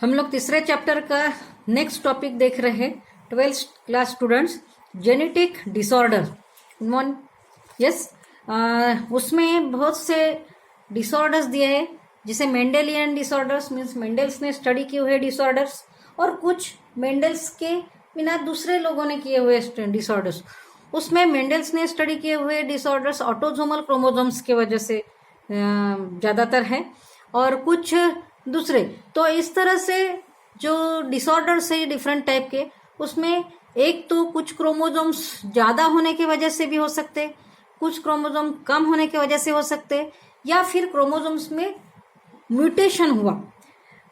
हम लोग तीसरे चैप्टर का नेक्स्ट टॉपिक देख रहे हैं। 12th class students, genetic disorder. Yes, उसमें बहुत से डिसऑर्डर्स दिए हैं, जैसे मेंडेलियन डिसऑर्डर्स मीन्स मेंडल्स ने स्टडी किए हुए डिसऑर्डर्स, और कुछ मेंडल्स के बिना दूसरे लोगों ने किए हुए डिसऑर्डर्स। उसमें मेंडल्स ने स्टडी किए हुए डिसऑर्डर्स ऑटोसोमल क्रोमोसोम्स की वजह से ज़्यादातर है, और कुछ दूसरे। तो इस तरह से जो डिसऑर्डर्स है डिफरेंट टाइप के, उसमें एक तो कुछ क्रोमोसोम्स ज़्यादा होने की वजह से भी हो सकते, कुछ क्रोमोसोम कम होने की वजह से हो सकते, या फिर क्रोमोसोम्स में म्यूटेशन हुआ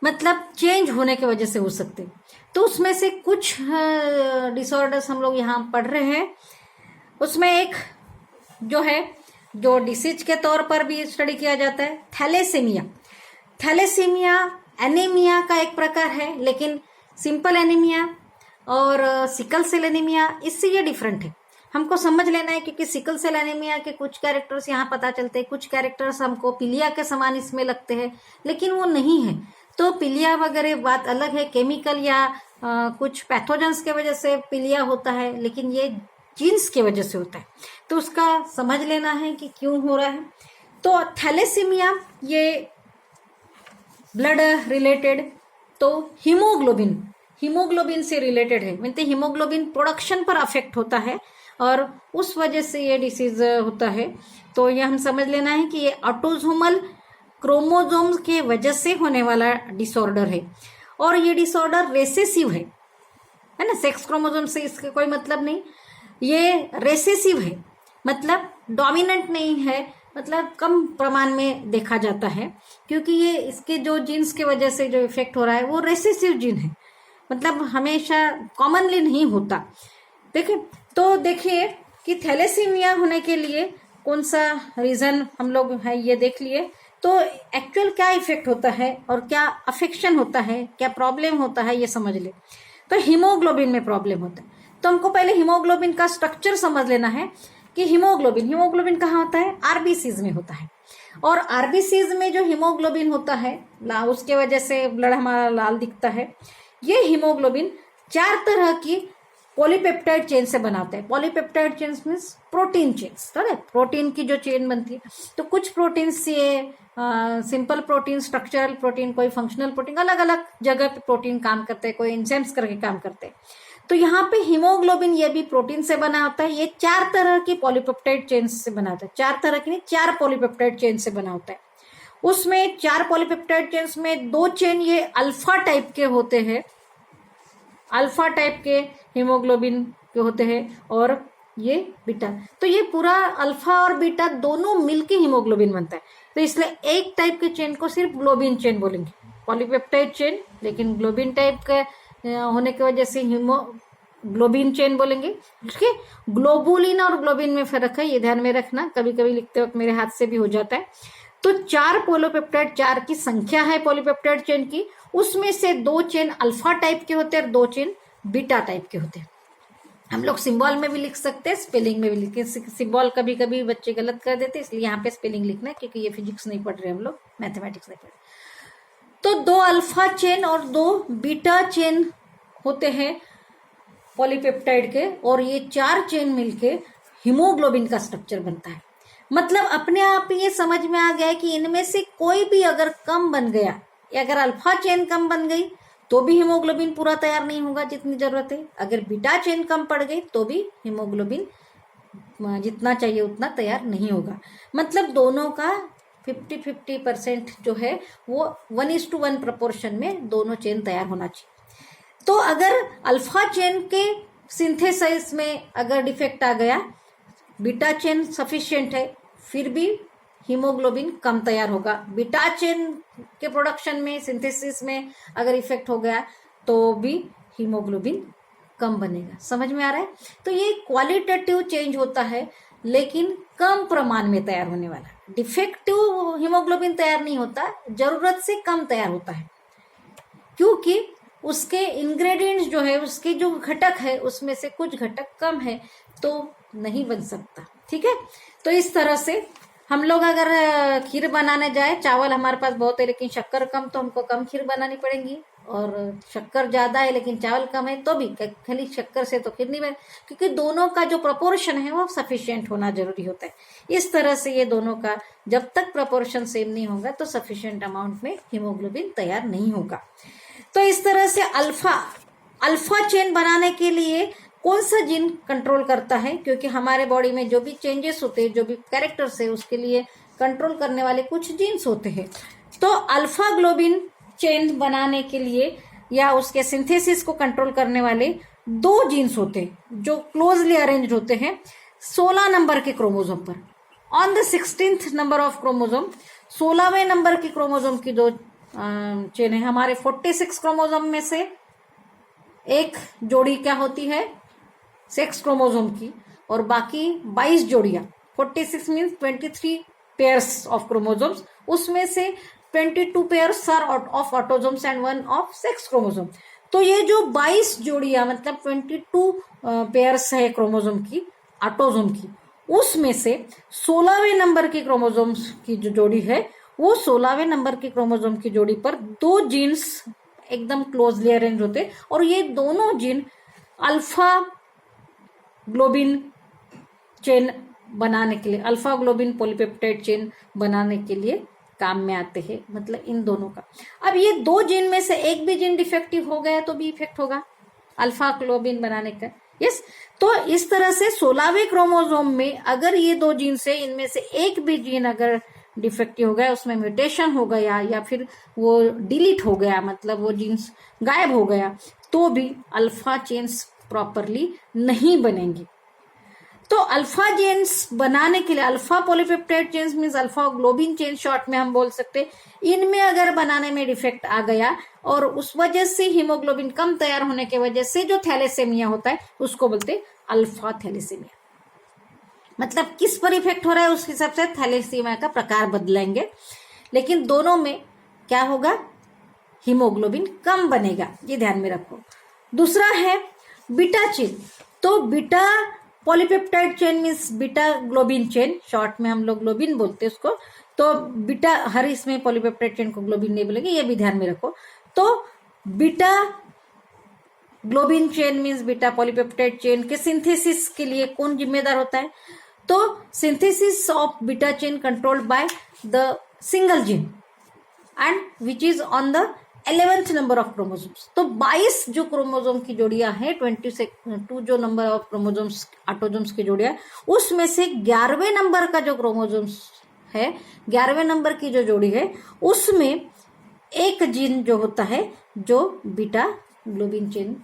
मतलब चेंज होने की वजह से हो सकते। तो उसमें से कुछ डिसऑर्डर्स हम लोग यहाँ पढ़ रहे हैं। उसमें एक जो है, जो डिसीज के तौर पर भी स्टडी किया जाता है, थैलेसीमिया। थैलेसीमिया एनीमिया का एक प्रकार है, लेकिन सिंपल एनीमिया और सिकल सेल एनीमिया, इससे ये डिफरेंट है। हमको समझ लेना है, क्योंकि सिकल सेल एनीमिया के कुछ कैरेक्टर्स यहाँ पता चलते हैं, कुछ कैरेक्टर्स हमको पीलिया के समान इसमें लगते हैं, लेकिन वो नहीं है। तो पीलिया वगैरह बात अलग है, केमिकल या कुछ पैथोजेंस के वजह से पीलिया होता है, लेकिन ये जीन्स की वजह से होता है। तो उसका समझ लेना है कि क्यों हो रहा है। तो थैलेसीमिया ये ब्लड रिलेटेड, तो हीमोग्लोबिन से रिलेटेड है, मतलब हीमोग्लोबिन प्रोडक्शन पर अफेक्ट होता है, और उस वजह से ये डिसीज होता है। तो ये हम समझ लेना है कि ये ऑटोसोमल क्रोमोसोम्स के वजह से होने वाला डिसऑर्डर है, और ये डिसऑर्डर रेसेसिव है ना। सेक्स क्रोमोसोम से इसका कोई मतलब नहीं, ये रेसेसिव है, मतलब डोमिनेंट नहीं है, मतलब कम प्रमाण में देखा जाता है, क्योंकि ये इसके जो जीन्स के वजह से जो इफेक्ट हो रहा है वो रेसेसिव जीन है, मतलब हमेशा कॉमनली नहीं होता। देखिए कि थैलेसीमिया होने के लिए कौन सा रीजन हम लोग है ये देख लिए। तो एक्चुअल क्या इफेक्ट होता है और क्या अफेक्शन होता है, क्या प्रॉब्लम होता है, ये समझ ले। तो हीमोग्लोबिन में प्रॉब्लम होता है, तो हमको पहले हीमोग्लोबिन का स्ट्रक्चर समझ लेना है कि हीमोग्लोबिन कहाँ होता है, आरबीसीज में होता है। और आरबीसीज में जो हीमोग्लोबिन होता है, उसके वजह से ब्लड हमारा लाल दिखता है। ये हीमोग्लोबिन 4 तरह की पॉलीपेप्टाइड चेन से बनाते हैं। Polypeptide chain means protein chains, protein की जो चेन बनती है। तो कुछ प्रोटीन से सिंपल प्रोटीन, स्ट्रक्चरल प्रोटीन, कोई फंक्शनल प्रोटीन, अलग अलग जगह पे प्रोटीन काम करते हैं, कोई एंजाइम्स करके काम करते हैं। तो यहाँ पे हीमोग्लोबिन ये भी प्रोटीन से बना होता है। ये 4 तरह की पॉलीपेप्टाइड चेन से बना होता है, 4 तरह की नहीं, 4 पॉलीपेप्टाइड चेन से बना होता है। उसमें 4 पॉलीपेप्टाइड चेन में 2 चेन ये अल्फा टाइप के होते हैं, अल्फा टाइप के हीमोग्लोबिन के होते हैं, और ये बीटा। तो ये पूरा अल्फा और बीटा दोनों मिलके हीमोग्लोबिन बनता है। तो इसलिए एक टाइप के चेन को सिर्फ ग्लोबिन चेन बोलेंगे, पॉलीपेप्टाइड चेन, लेकिन ग्लोबिन टाइप का होने की वजह से हीमोग्लोबिन चेन बोलेंगे। ठीक है, ग्लोबुलिन और ग्लोबिन में फर्क है, ये ध्यान में रखना, कभी कभी लिखते वक्त मेरे हाथ से भी हो जाता है। तो 4 पॉलीपेप्टाइड, 4 की संख्या है पॉलीपेप्टाइड चेन की, उसमें से 2 चेन अल्फा टाइप के होते हैं और 2 चेन बीटा टाइप के होते हैं। हम लोग सिंबल में भी लिख सकते हैं, स्पेलिंग में भी लिख, सिंबल कभी कभी बच्चे गलत कर देते, इसलिए यहाँ पे स्पेलिंग लिखना है, क्योंकि ये फिजिक्स नहीं पढ़ रहे हम लोग, मैथमेटिक्स नहीं पढ़ रहे। तो 2 अल्फा चेन और 2 बीटा चेन होते हैं पॉलीपेप्टाइड के, और ये 4 चेन मिलके हीमोग्लोबिन का स्ट्रक्चर बनता है। मतलब अपने आप ये समझ में आ गया है कि इनमें से कोई भी अगर कम बन गया, या अगर अल्फा चेन कम बन गई तो भी हीमोग्लोबिन पूरा तैयार नहीं होगा जितनी जरूरत है, अगर बीटा चेन कम पड़ गई तो भी हीमोग्लोबिन जितना चाहिए उतना तैयार नहीं होगा। मतलब दोनों का 50-50% जो है वो 1:1 प्रोपोर्शन में दोनों चेन तैयार होना चाहिए। तो अगर अल्फा चेन के सिंथेसाइज में अगर डिफेक्ट आ गया, बीटा चेन सफिशिएंट है, फिर भी हीमोग्लोबिन कम तैयार होगा। बीटा चेन के प्रोडक्शन में, सिंथेसिस में अगर इफेक्ट हो गया तो भी हीमोग्लोबिन कम बनेगा। समझ में आ रहा है? तो ये क्वालिटेटिव चेंज होता है, लेकिन कम प्रमाण में तैयार होने वाला। डिफेक्टिव हीमोग्लोबिन तैयार नहीं होता, जरूरत से कम तैयार होता है, क्योंकि उसके इंग्रेडिएंट्स जो है, उसके जो घटक है, उसमें से कुछ घटक कम है, तो नहीं बन सकता। ठीक है, तो इस तरह से हम लोग अगर खीर बनाने जाए, चावल हमारे पास बहुत है लेकिन शक्कर कम, तो हमको कम खीर बनानी पड़ेगी, और शक्कर ज्यादा है लेकिन चावल कम है तो भी खाली शक्कर से तो खीर नहीं बने, क्योंकि दोनों का जो प्रपोर्शन है वो सफिशिएंट होना जरूरी होता है। इस तरह से ये दोनों का जब तक प्रपोर्शन सेम नहीं होगा तो सफिशिएंट अमाउंट में हीमोग्लोबिन तैयार नहीं होगा। तो इस तरह से अल्फा चेन बनाने के लिए कौन सा जीन कंट्रोल करता है, क्योंकि हमारे बॉडी में जो भी चेंजेस होते हैं, जो भी कैरेक्टर्स है, उसके लिए कंट्रोल करने वाले कुछ जीन्स होते हैं। तो अल्फा ग्लोबिन चेन बनाने के लिए या उसके सिंथेसिस को कंट्रोल करने वाले 2 जीन्स होते हैं जो क्लोजली अरेंज्ड होते हैं 16 नंबर के क्रोमोसोम पर। On the 16th number of chromosome, 16वें नंबर के क्रोमोसोम की 2 चेन है। हमारे 46 क्रोमोसोम में से एक जोड़ी क्या होती है, सेक्स क्रोमोसोम की, और बाकी 22 जोड़ियां, 46 मीन्स 23 पेयर्स ऑफ क्रोमोसोम्स, उसमें से 22 pairs are of autosomes and 1 of sex chromosome. तो ये जो 22 जोड़ियां मतलब 22 पेयर्स है क्रोमोसोम की, ऑटोसोम की, उसमें से 16वें नंबर के क्रोमोसोम्स की जो जोड़ी है, वो 16वें नंबर के क्रोमोसोम की जोड़ी पर 2 जीन्स एकदम क्लोजली अरेंज होते, और ये दोनों जीन अल्फा ग्लोबिन चेन बनाने के लिए, अल्फा ग्लोबिन पॉलीपेप्टाइड चेन बनाने के लिए काम में आते हैं, मतलब इन दोनों का। अब ये 2 जीन में से एक भी जीन डिफेक्टिव हो गया तो भी इफेक्ट होगा अल्फा ग्लोबिन बनाने का। यस, तो इस तरह से 16वें क्रोमोसोम में अगर ये 2 जीन से इनमें से एक भी जीन अगर डिफेक्टिव हो गया, उसमें म्यूटेशन हो गया या फिर वो डिलीट हो गया, मतलब वो जीन्स गायब हो गया, तो भी अल्फा चेन्स प्रॉपरली नहीं बनेंगी। तो अल्फा चेन्स बनाने के लिए, alpha polypeptide chains means alpha globin chain short में हम बोल सकते, इनमें अगर बनाने में डिफेक्ट आ गया और उस वजह से हीमोग्लोबिन कम तैयार होने की वजह से जो थैलेसेमिया होता है उसको बोलते अल्फा थैलेसेमिया। मतलब किस पर इफेक्ट हो रहा है उस हिसाब से थैलेसीमिया का प्रकार बदलेंगे, लेकिन दोनों में क्या होगा, हीमोग्लोबिन कम बनेगा, ये ध्यान में रखो। दूसरा है बीटा चेन। तो beta polypeptide chain means beta globin chain, short में हम लोग ग्लोबिन बोलते हैं उसको। तो बीटा, हर इसमें पॉलीपेप्टाइड चेन को ग्लोबिन नहीं बोलेंगे, ये भी ध्यान में रखो। तो beta globin chain means beta polypeptide chain के सिंथेसिस के लिए कौन जिम्मेदार होता है, तो synthesis of beta chain controlled by the single gene and which is on the 11th number of chromosomes. तो 22 जो क्रोमोसोम की जोड़ियां हैं, 22 जो नंबर ऑफ क्रोमोसोम्स ऑटोसोम्स की जोड़ियां, उसमें से 11वें नंबर का जो क्रोमोसोम्स है, 11वें नंबर की जो जोड़ी है, उसमें एक जीन जो होता है जो बीटा ग्लोबिन चेन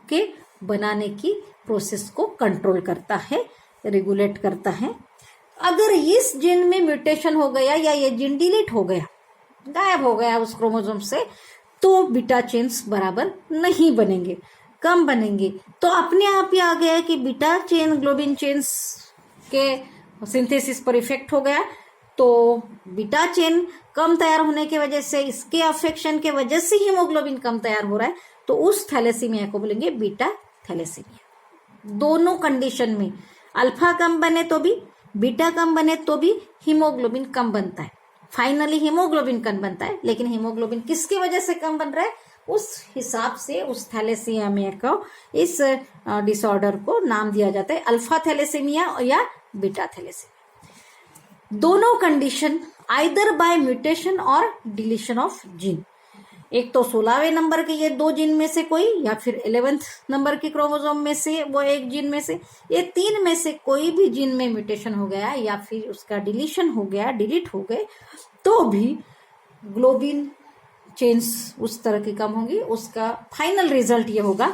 के बनाने की प्रोसेस को कंट्रोल करता है, रेगुलेट करता है। अगर इस जीन में म्यूटेशन हो गया या ये जीन डिलीट हो गया, गायब हो गया उस क्रोमोसोम से, तो बीटा चेन्स बराबर नहीं बनेंगे, कम बनेंगे। तो अपने आप ही आ गया कि बीटा चेन ग्लोबिन चेन्स के सिंथेसिस पर इफेक्ट हो गया, तो बीटा चेन कम तैयार होने की वजह से, इसके अफेक्शन के वजह से हीमोग्लोबिन कम तैयार हो रहा है, तो उस थैलेसीमिया को बोलेंगे बीटा थैलेसीमिया। दोनों कंडीशन में अल्फा कम बने तो भी, बीटा कम बने तो भी हीमोग्लोबिन कम बनता है। फाइनली हीमोग्लोबिन कम बनता है, लेकिन हीमोग्लोबिन किसकी वजह से कम बन रहा है, उस हिसाब से उस थैलेसीमिया को, इस डिसऑर्डर को नाम दिया जाता है अल्फा थैलेसीमिया या बीटा थैलेसीमिया। दोनों कंडीशन आइदर बाय म्यूटेशन और डिलीशन ऑफ जीन, एक तो 16वें नंबर के ये 2 जीन में से कोई, या फिर 11th नंबर के क्रोमोसोम में से वो एक जीन में से, ये 3 में से कोई भी जीन में म्यूटेशन हो गया या फिर उसका डिलीशन हो गया, डिलीट हो गए, तो भी ग्लोबिन चेन्स उस तरह की कम होंगी। उसका फाइनल रिजल्ट ये होगा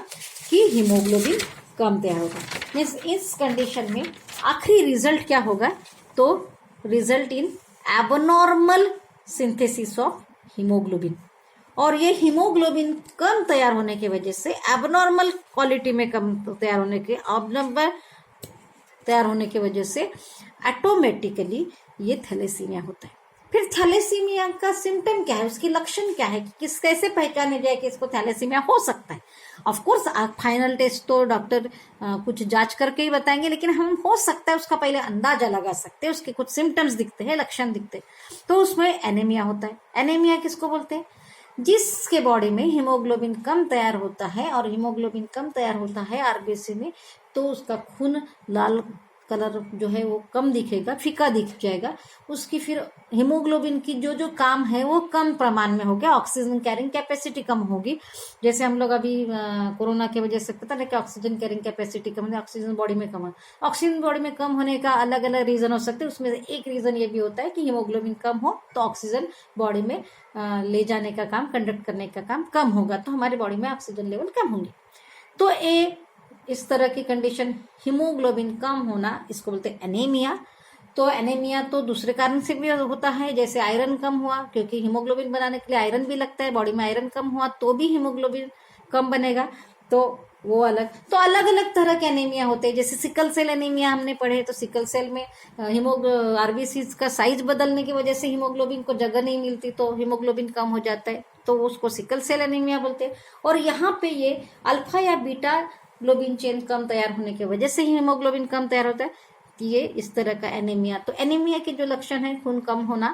कि हीमोग्लोबिन कम तैयार होगा। मीन्स इस कंडीशन में आखिरी रिजल्ट क्या होगा, तो result in abnormal synthesis of haemoglobin. और ये हीमोग्लोबिन कम तैयार होने की वजह से, एबनॉर्मल क्वालिटी में कम तैयार होने के, अबनॉर्मल तैयार होने की वजह से ऑटोमेटिकली ये थैलेसीमिया होता है। फिर थैलेसीमिया का सिम्टम क्या है, उसकी लक्षण क्या है, कि किस कैसे पहचाने जाए कि इसको थैलेसीमिया हो सकता है। ऑफ कोर्स फाइनल टेस्ट तो डॉक्टर कुछ जांच करके ही बताएंगे, लेकिन हम हो सकता है उसका पहले अंदाजा लगा सकते हैं, उसके कुछ सिम्टम्स दिखते हैं, लक्षण दिखते हैं, तो उसमें एनीमिया होता है। एनीमिया किसको बोलते हैं? जिसके बॉडी में हीमोग्लोबिन कम तैयार होता है, और हीमोग्लोबिन कम तैयार होता है आरबीसी में, तो उसका खून लाल कलर जो है वो कम दिखेगा, फीका दिख जाएगा, उसकी फिर हीमोग्लोबिन की जो जो काम है वो कम प्रमाण में हो गया, ऑक्सीजन कैरिंग कैपेसिटी कम होगी। जैसे हम लोग अभी कोरोना की वजह से पता है कि ऑक्सीजन कैरिंग कैपेसिटी कम है, ऑक्सीजन बॉडी में कम है। ऑक्सीजन बॉडी में कम होने का अलग अलग रीजन हो सकते हैं, उसमें एक रीजन ये भी होता है कि हीमोग्लोबिन कम हो तो ऑक्सीजन बॉडी में ले जाने का काम, कंडक्ट करने का काम कम होगा, तो हमारे बॉडी में ऑक्सीजन लेवल कम होंगे। तो इस तरह की कंडीशन हीमोग्लोबिन कम होना, इसको बोलते हैं एनीमिया। तो एनीमिया तो दूसरे कारण से भी होता है, जैसे आयरन कम हुआ, क्योंकि हीमोग्लोबिन बनाने के लिए आयरन भी लगता है, बॉडी में आयरन कम हुआ तो भी हीमोग्लोबिन कम बनेगा, तो वो अलग। तो अलग अलग तरह के एनीमिया होते हैं, जैसे सिकल सेल एनीमिया हमने पढ़े, तो सिकल सेल में आरबीसी का साइज बदलने की वजह से हीमोग्लोबिन को जगह नहीं मिलती, तो हीमोग्लोबिन कम हो जाता है, तो उसको सिकल सेल एनीमिया बोलते हैं। और यहाँ पे ये अल्फा या बीटा ग्लोबिन चेन कम तैयार होने की वजह से हीमोग्लोबिन कम तैयार होता है, कि ये इस तरह का एनीमिया। तो एनीमिया के जो लक्षण है, खून कम होना,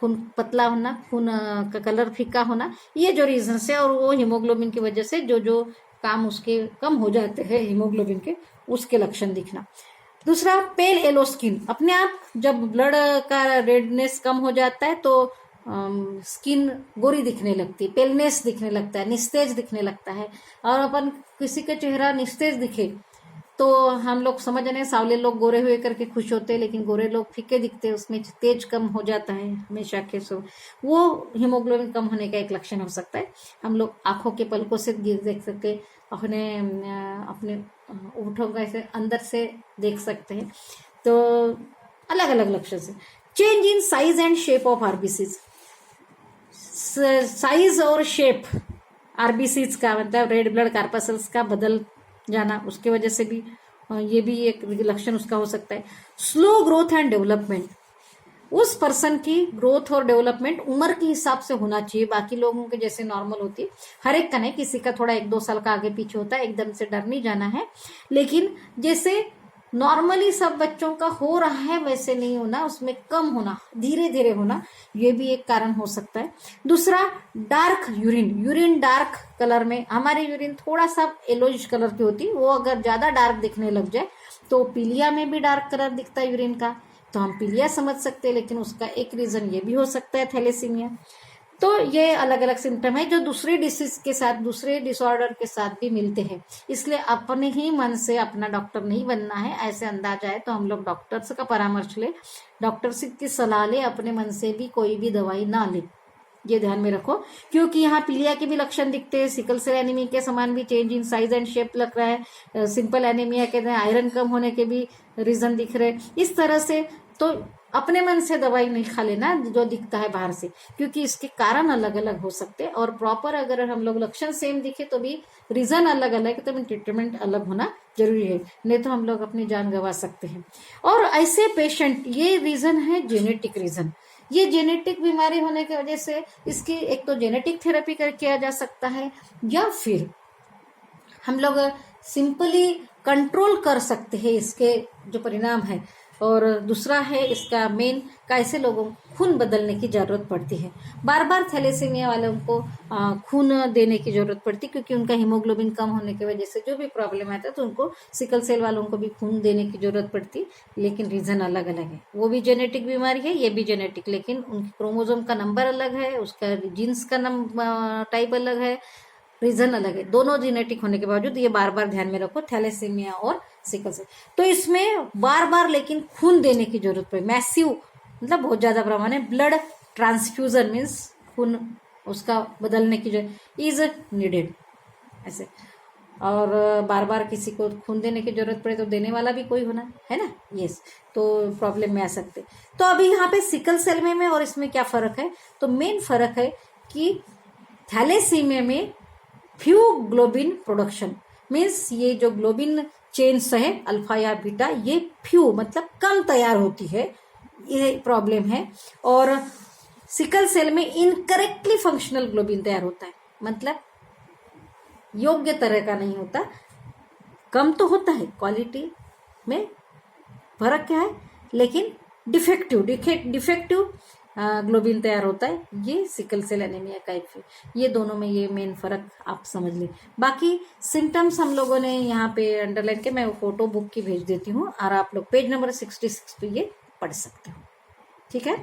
खून पतला होना, खून का कलर फीका होना, ये जो रीजन है, और वो हीमोग्लोबिन की वजह से जो जो काम उसके कम हो जाते हैं हीमोग्लोबिन के, उसके लक्षण दिखना। दूसरा, पेल येलो स्किन, अपने आप जब ब्लड का रेडनेस कम हो जाता है तो स्किन गोरी दिखने लगती है, पेलनेस दिखने लगता है, निस्तेज दिखने लगता है। और अपन किसी का चेहरा निस्तेज दिखे तो हम लोग समझ रहे हैं, सावले लोग गोरे हुए करके खुश होते हैं, लेकिन गोरे लोग फीके दिखते हैं, उसमें तेज कम हो जाता है हमेशा के। सो वो हीमोग्लोबिन कम होने का एक लक्षण हो सकता है। हम लोग आंखों के पलकों से देख सकते हैं, अपने ओठों का ऐसे अंदर से देख सकते हैं। तो अलग अलग लक्षण से। Change in size and shape of RBCs, size और शेप आरबीसीज का, मतलब रेड ब्लड कार्पसल्स का बदल जाना, उसके वजह से भी ये भी एक लक्षण उसका हो सकता है। स्लो ग्रोथ एंड डेवलपमेंट, उस पर्सन की ग्रोथ और डेवलपमेंट उम्र के हिसाब से होना चाहिए, बाकी लोगों के जैसे नॉर्मल होती है, हर एक का नहीं, किसी का थोड़ा 1-2 साल का आगे पीछे होता है, एकदम से डर नहीं जाना है, लेकिन जैसे नॉर्मली सब बच्चों का हो रहा है वैसे नहीं होना, उसमें कम होना, धीरे धीरे होना, ये भी एक कारण हो सकता है। दूसरा, डार्क यूरिन डार्क कलर में, हमारी यूरिन थोड़ा सा येलोइश कलर की होती है, वो अगर ज्यादा डार्क दिखने लग जाए तो पीलिया में भी डार्क कलर दिखता है यूरिन का, तो हम पीलिया समझ सकते हैं, लेकिन उसका एक रीजन ये भी हो सकता है थैलेसीमिया। तो ये अलग अलग सिम्टम है जो दूसरे डिसीज के साथ, दूसरे डिसऑर्डर के साथ भी मिलते हैं, इसलिए अपने ही मन से अपना डॉक्टर नहीं बनना है। ऐसे अंदाजा है तो हम लोग डॉक्टर्स का परामर्श ले, डॉक्टर्स की सलाह ले, अपने मन से भी कोई भी दवाई ना ले, ये ध्यान में रखो। क्योंकि यहाँ पीलिया के भी लक्षण दिखते हैं, सिकल सेल एनीमिया के समान भी change in size and shape लग रहा है, सिंपल एनीमिया के आयरन कम होने के भी रीजन दिख रहे, इस तरह से। तो अपने मन से दवाई नहीं खा लेना जो दिखता है बाहर से, क्योंकि इसके कारण अलग अलग हो सकते हैं, और प्रॉपर अगर हम लोग लक्षण सेम दिखे तो भी रीजन अलग अलग है, तो ट्रीटमेंट अलग होना जरूरी है, नहीं तो हम लोग अपनी जान गंवा सकते हैं। और ऐसे पेशेंट, ये रीजन है जेनेटिक रीजन, ये जेनेटिक बीमारी होने की वजह से इसकी एक तो जेनेटिक थेरेपी कर किया जा सकता है, या फिर हम लोग सिंपली कंट्रोल कर सकते हैं इसके जो परिणाम है। और दूसरा है इसका मेन, कैसे लोगों को खून बदलने की जरूरत पड़ती है, बार बार थैलेसीमिया वालों को खून देने की जरूरत पड़ती है, क्योंकि उनका हीमोग्लोबिन कम होने की वजह से जो भी प्रॉब्लम आता है, तो उनको सिकल सेल वालों को भी खून देने की जरूरत पड़ती, लेकिन रीजन अलग अलग है। वो भी जेनेटिक बीमारी है, ये भी जेनेटिक, लेकिन उनके क्रोमोसोम का नंबर अलग है, उसका जीन्स का टाइप अलग है, रीजन अलग है। दोनों जेनेटिक होने के बावजूद ये बार बार ध्यान में रखो, थैलेसीमिया और सिकल सेल। तो इसमें बार बार लेकिन खून देने की जरूरत पड़े, मैसिव, मतलब बहुत ज्यादा प्रमाण है, ब्लड ट्रांसफ्यूजन मीन्स खून उसका बदलने की जरूरत इज नीडेड ऐसे। और बार बार किसी को खून देने की जरूरत पड़े तो देने वाला भी कोई होना है ना, यस, तो प्रॉब्लम में आ सकते। तो अभी यहाँ पे सिकल सेल में और इसमें क्या फर्क है, तो मेन फर्क है कि थैलेसीमिया में फ्यू ग्लोबिन प्रोडक्शन मीन्स ये जो ग्लोबिन चेन्स है अल्फा या बीटा, ये फ्यू मतलब कम तैयार होती है, ये प्रॉब्लम है। और सिकल सेल में इनकरेक्टली फंक्शनल ग्लोबिन तैयार होता है, मतलब योग्य तरह का नहीं होता, कम तो होता है, क्वालिटी में फर्क क्या है, लेकिन डिफेक्टिव ग्लोबिन तैयार होता है, ये सिकल सेल एनीमिया का एक, ये दोनों में ये मेन फर्क आप समझ लें। बाकी सिम्टम्स हम लोगों ने यहाँ पे अंडरलाइन के, मैं वो फोटो बुक की भेज देती हूँ और आप लोग पेज नंबर 66 पे ये पढ़ सकते हो। ठीक है।